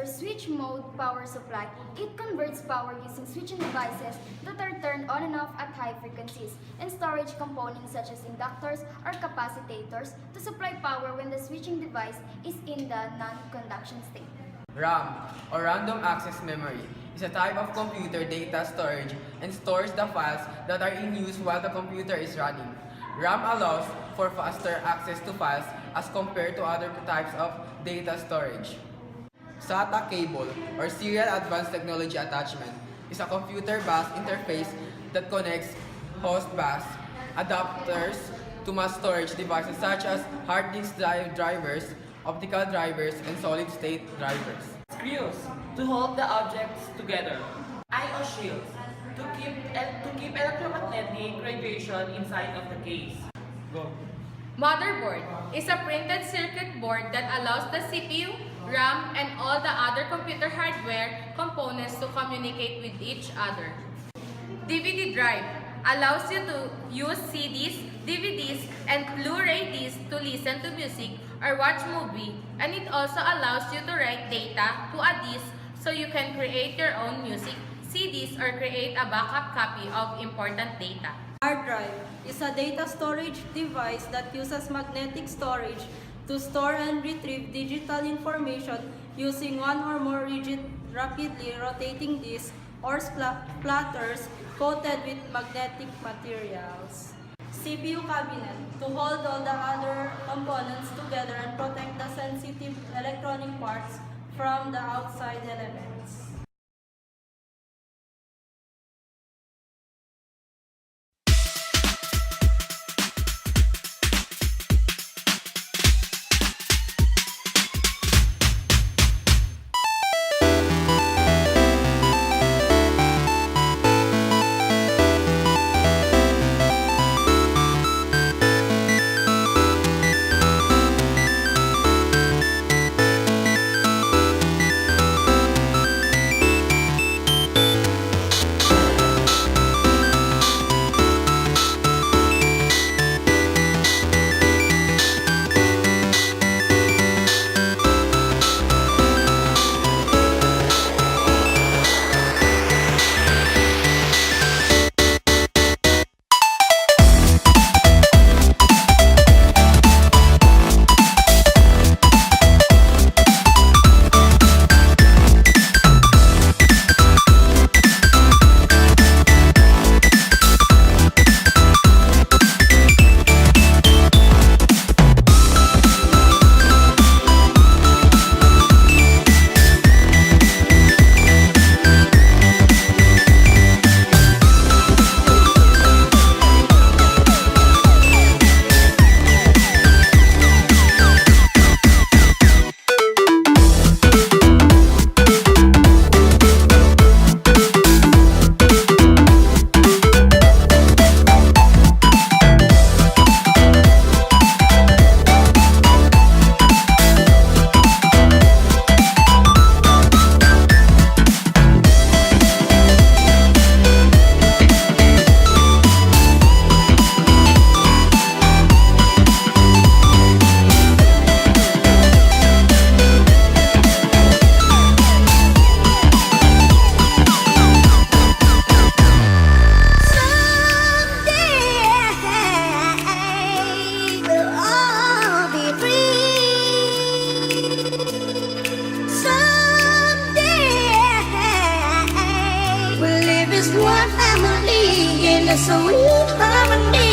switch mode power supply. It converts power using switching devices that are turned on and off at high frequencies, and storage components such as inductors or capacitors to supply power when the switching device is in the non-conduction state. RAM, or Random Access Memory, is a type of computer data storage and stores the files that are in use while the computer is running. RAM allows for faster access to files as compared to other types of data storage. SATA cable, or Serial Advanced Technology Attachment, is a computer bus interface that connects host bus adapters to mass storage devices such as hard disk drivers, optical drivers, and solid-state drivers. Screws to hold the objects together. I/O shields to keep electromagnetic radiation inside of the case. Go. Motherboard is a printed circuit board that allows the CPU, RAM, and all the other computer hardware components to communicate with each other. DVD drive allows you to use CDs, DVDs, and Blu-ray discs to listen to music or watch movie, and it also allows you to write data to a disk so you can create your own music, CDs, or create a backup copy of important data. Hard drive is a data storage device that uses magnetic storage to store and retrieve digital information using one or more rigid, rapidly rotating disks or platters coated with magnetic materials. CPU cabinet to hold all the other components together and protect the sensitive electronic parts from the outside elements. One family in a sweet harmony.